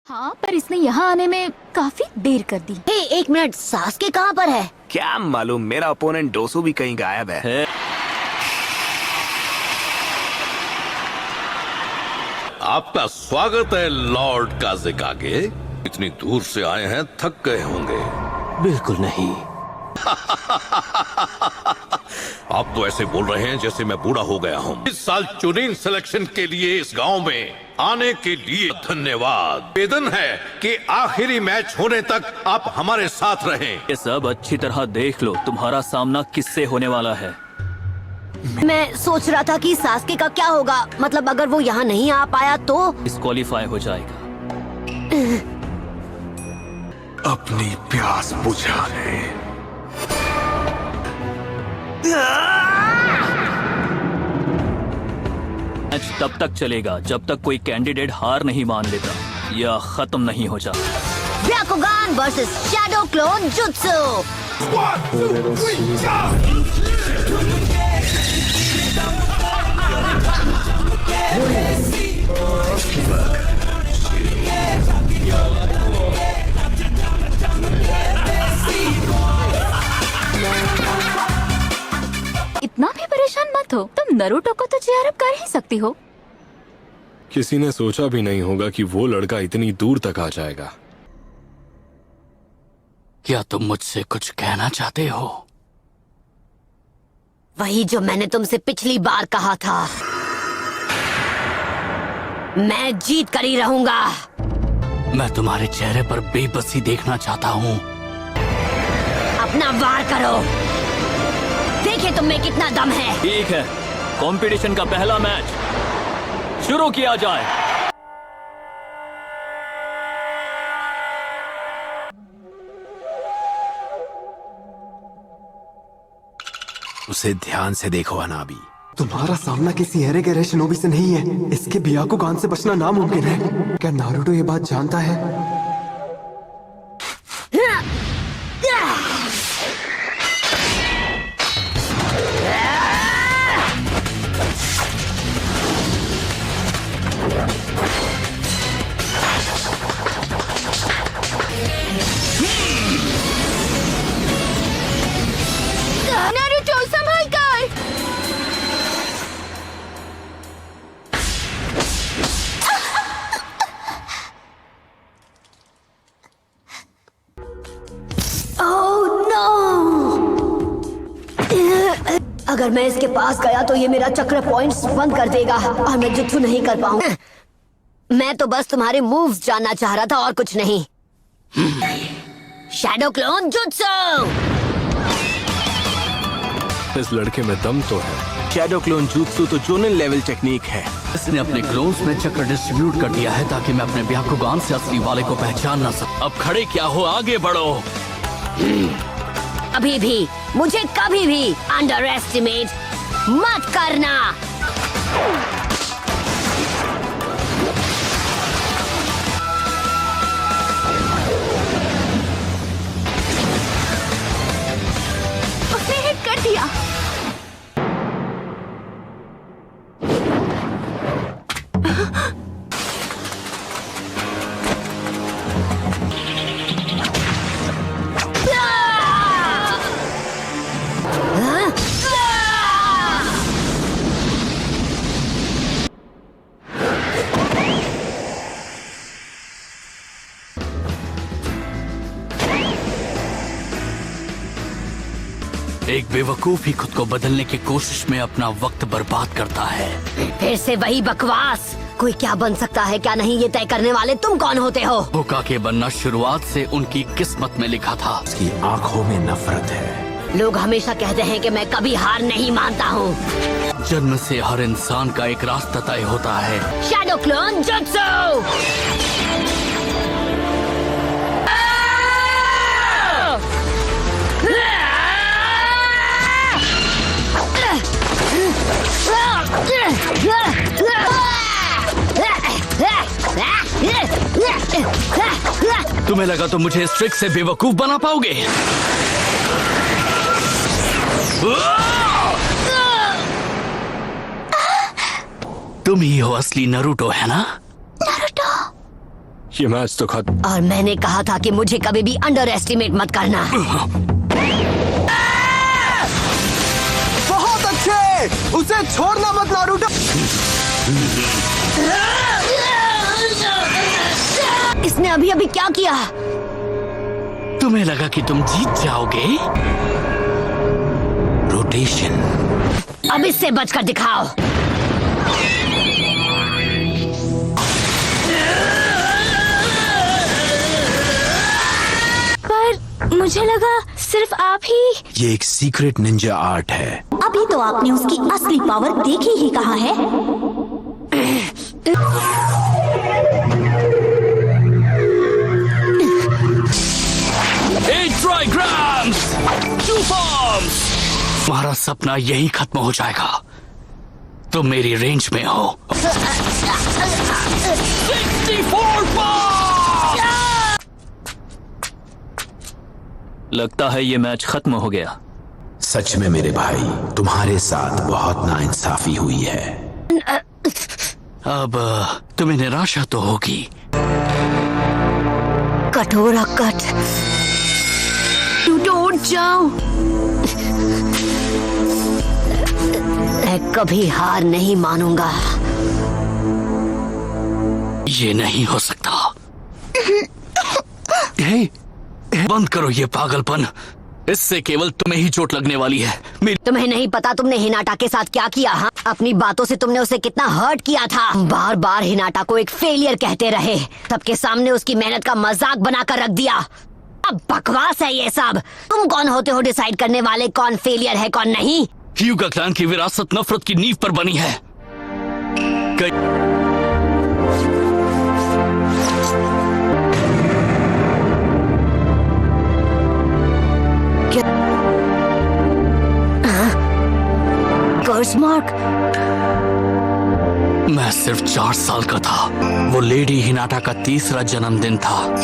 हाँ, पर इसने यहाँ आने में काफी देर कर दी। हे, एक मिनट, सास्के कहाँ पर है? क्या मालूम, मेरा ओपोनेंट डोसू भी कहीं गायब है। आपका स्वागत है लॉर्ड काज़ेकागे। इतनी दूर से आए हैं, थक गए होंगे। बिल्कुल नहीं। आप तो ऐसे बोल रहे हैं जैसे मैं बूढ़ा हो गया हूँ। इस साल चुनिंग सिलेक्शन के लिए इस गांव में आने के लिए धन्यवाद। निवेदन है कि आखिरी मैच होने तक आप हमारे साथ रहें। ये सब अच्छी तरह देख लो, तुम्हारा सामना किससे होने वाला है। मैं सोच रहा था कि सास्के का क्या होगा, मतलब अगर वो यहाँ नहीं आ पाया तो डिस्क्वालीफाई हो जाएगा। अपनी प्यास बुझा ले। मैच तब तक चलेगा जब तक कोई कैंडिडेट हार नहीं मान लेता या खत्म नहीं हो जाता। ब्याकुगान वर्सेस शैडो क्लोन जुत्सु। इतना भी परेशान मत हो, तुम नरूटो को तो चेयर अप कर ही सकती हो। किसी ने सोचा भी नहीं होगा कि वो लड़का इतनी दूर तक आ जाएगा। क्या तुम मुझसे कुछ कहना चाहते हो? वही जो मैंने तुमसे पिछली बार कहा था। मैं जीत कर ही रहूंगा। मैं तुम्हारे चेहरे पर बेबसी देखना चाहता हूँ। अपना वार करो, देखिए तुम में कितना दम है। ठीक है, कंपटीशन का पहला मैच शुरू किया जाए। उसे ध्यान से देखो अनाबी। तुम्हारा सामना किसी एरे के शिनोबी से नहीं है। इसके ब्याकुगान से बचना नामुमकिन है। क्या नारुतो ये बात जानता है? नारुतो संभल कर। Oh no! अगर मैं इसके पास गया तो ये मेरा चक्र पॉइंट्स बंद कर देगा और मैं जुत्सु नहीं कर पाऊंगा। मैं तो बस तुम्हारे मूव्स जानना चाह रहा था और कुछ नहीं। Shadow clone jutsu. इस लड़के में दम तो है। शैडो क्लोन jutsu तो जोनिन लेवल टेक्निक है। इसने अपने क्लोन्स में चक्र डिस्ट्रीब्यूट कर दिया है ताकि मैं अपने ब्याकुगान से असली वाले को पहचान ना सकूं। अब खड़े क्या हो, आगे बढ़ो। अभी भी मुझे कभी भी अंडर एस्टिमेट मत करना। उसने हिट कर दिया। एक बेवकूफ ही खुद को बदलने की कोशिश में अपना वक्त बर्बाद करता है। फिर से वही बकवास। कोई क्या बन सकता है क्या नहीं, ये तय करने वाले तुम कौन होते हो? होकागे बनना शुरुआत से उनकी किस्मत में लिखा था। उसकी आंखों में नफरत है। लोग हमेशा कहते हैं कि मैं कभी हार नहीं मानता हूँ। जन्म से हर इंसान का एक रास्ता तय होता है। Shadow clone jutsu. तुम्हें लगा तो मुझे इस ट्रिक से बेवकूफ बना पाओगे? तुम ही हो असली नारुतो, है ना? नारुतो, ये मैच तो खत्म। और मैंने कहा था कि मुझे कभी भी अंडर एस्टिमेट मत करना। बहुत अच्छे, उसे छोड़ना मत नारुतो। इसने अभी अभी क्या किया? तुम्हें लगा कि तुम जीत जाओगे? रोटेशन। अब इससे बचकर दिखाओ। पर मुझे लगा सिर्फ आप ही। ये एक सीक्रेट निंजा आर्ट है। अभी तो आपने उसकी असली पावर देखी ही कहाँ है। ट्राइग्राम्स, 2 फॉर्म्स। तुम्हारा सपना यही खत्म हो जाएगा। तुम मेरी रेंज में हो। 64 फॉर्म्स। लगता है ये मैच खत्म हो गया। सच में मेरे भाई, तुम्हारे साथ बहुत नाइंसाफी हुई है। अब तुम्हें निराशा तो होगी। कठोरा कट, टूट जाओ। मैं कभी हार नहीं मानूंगा। ये नहीं हो सकता। बंद करो ये पागलपन। इससे केवल तुम्हें ही चोट लगने वाली है। तुम्हें नहीं पता तुमने हिनाटा के साथ क्या किया? हाँ, अपनी बातों से तुमने उसे कितना हर्ट किया था। बार बार हिनाटा को एक फेलियर कहते रहे, सबके सामने उसकी मेहनत का मजाक बनाकर रख दिया। अब बकवास है ये सब। तुम कौन होते हो डिसाइड करने वाले कौन फेलियर है कौन नहीं? ह्यूगा क्लैन की विरासत नफरत की नींव पर बनी है। कर्स मार्क। मैं सिर्फ 4 साल का था। वो लेडी हिनाटा का 3रा जन्मदिन था।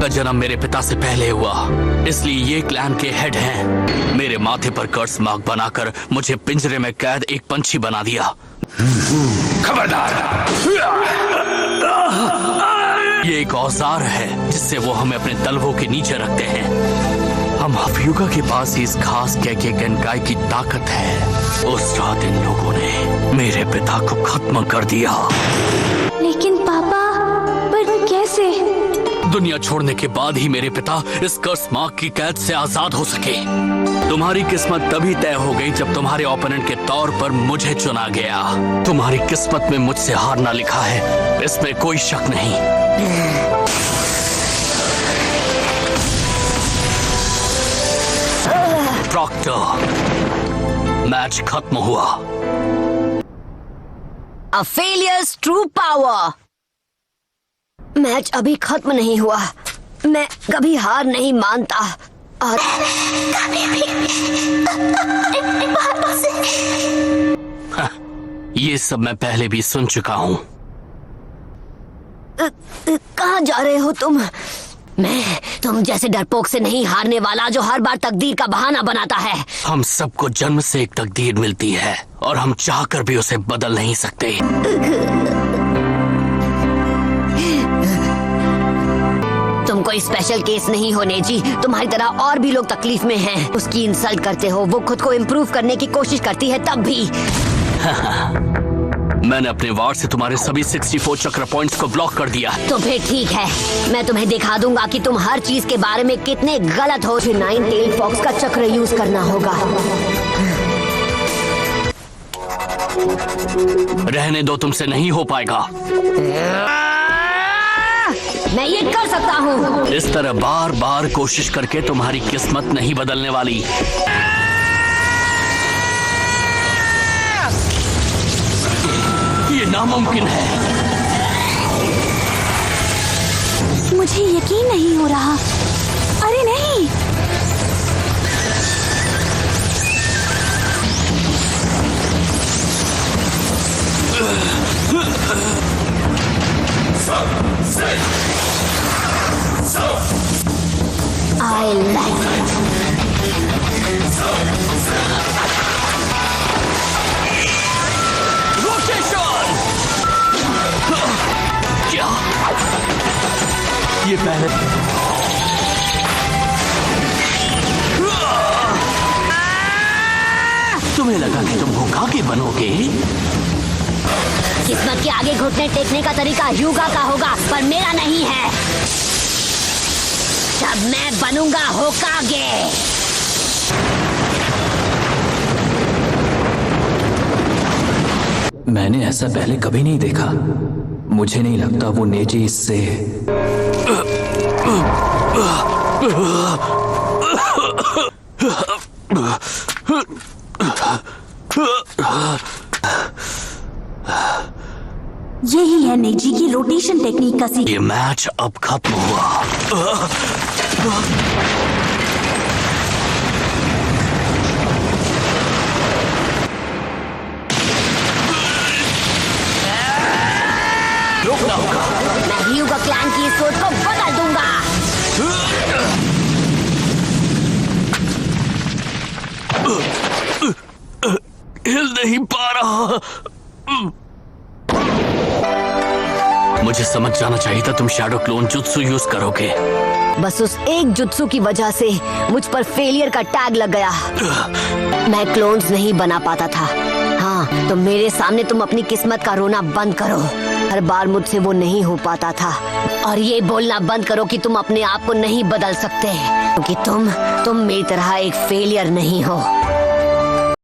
का जन्म मेरे पिता से पहले हुआ, इसलिए ये क्लैन के हेड हैं। मेरे माथे पर कर्स मार्क बनाकर मुझे पिंजरे में कैद एक पंछी बना दिया। खबरदार। ये एक औजार है जिससे वो हमें अपने तलवों के नीचे रखते हैं। हम ह्यूगा के पास ही इस खास के गनकाई की ताकत है। उस रात इन लोगों ने मेरे पिता को खत्म कर दिया। लेकिन पापा, पर कैसे? दुनिया छोड़ने के बाद ही मेरे पिता इस कर्स मार्क की कैद से आजाद हो सके। तुम्हारी किस्मत तभी तय हो गई जब तुम्हारे ओपोनेंट के तौर पर मुझे चुना गया। तुम्हारी किस्मत में मुझसे हारना लिखा है, इसमें कोई शक नहीं। प्रॉक्टर, मैच खत्म हुआ। A failures true power। Match अभी खत्म नहीं हुआ। मैं कभी हार नहीं मानता और ये सब मैं पहले भी सुन चुका हूँ। कहाँ जा रहे हो तुम? मैं तुम जैसे डरपोक से नहीं हारने वाला जो हर बार तकदीर का बहाना बनाता है। हम सबको जन्म से एक तकदीर मिलती है और हम चाहकर भी उसे बदल नहीं सकते। तुम कोई स्पेशल केस नहीं हो नेजी। तुम्हारी तरह और भी लोग तकलीफ में हैं। उसकी इंसल्ट करते हो, वो खुद को इम्प्रूव करने की कोशिश करती है तब भी। मैंने अपने वार से तुम्हारे सभी 64 चक्र पॉइंट्स को ब्लॉक कर दिया। तो फिर ठीक है, मैं तुम्हें दिखा दूंगा कि तुम हर चीज के बारे में कितने गलत हो। 9 टेल फॉक्स का चक्र यूज करना होगा। रहने दो, तुमसे नहीं हो पाएगा। मैं ये कर सकता हूँ। इस तरह बार बार कोशिश करके तुम्हारी किस्मत नहीं बदलने वाली। ये नामुमकिन है। मुझे यकीन नहीं हो रहा। अरे नहीं। I like it. रोटेशन। ये पहले तुम्हें लगा कि तुम होकागे बनोगे? किस्मत के आगे घुटने टेकने का तरीका यूगा का होगा, पर मेरा नहीं है। जब मैं बनूंगा होकागे। मैंने ऐसा पहले कभी नहीं देखा। मुझे नहीं लगता वो नेजी इससे यही है नेजी की रोटेशन टेक्निक का ये मैच अब खत्म हुआ। रोकना होगा। मैं ह्यूगा क्लैन की इस सोच को बदल दूंगा। हिल नहीं पा रहा। मुझे समझ जाना चाहिए था तुम शैडो क्लोन जुत्सु यूज करोगे। बस उस एक जुत्सु की वजह से मुझ पर फेलियर का टैग लग गया। मैं क्लोन्स नहीं बना पाता था। हाँ, तो मेरे सामने तुम अपनी किस्मत का रोना बंद करो। हर बार मुझसे वो नहीं हो पाता था। और ये बोलना बंद करो कि तुम अपने आप को नहीं बदल सकते, क्योंकि तुम मेरी तरह एक फेलियर नहीं हो।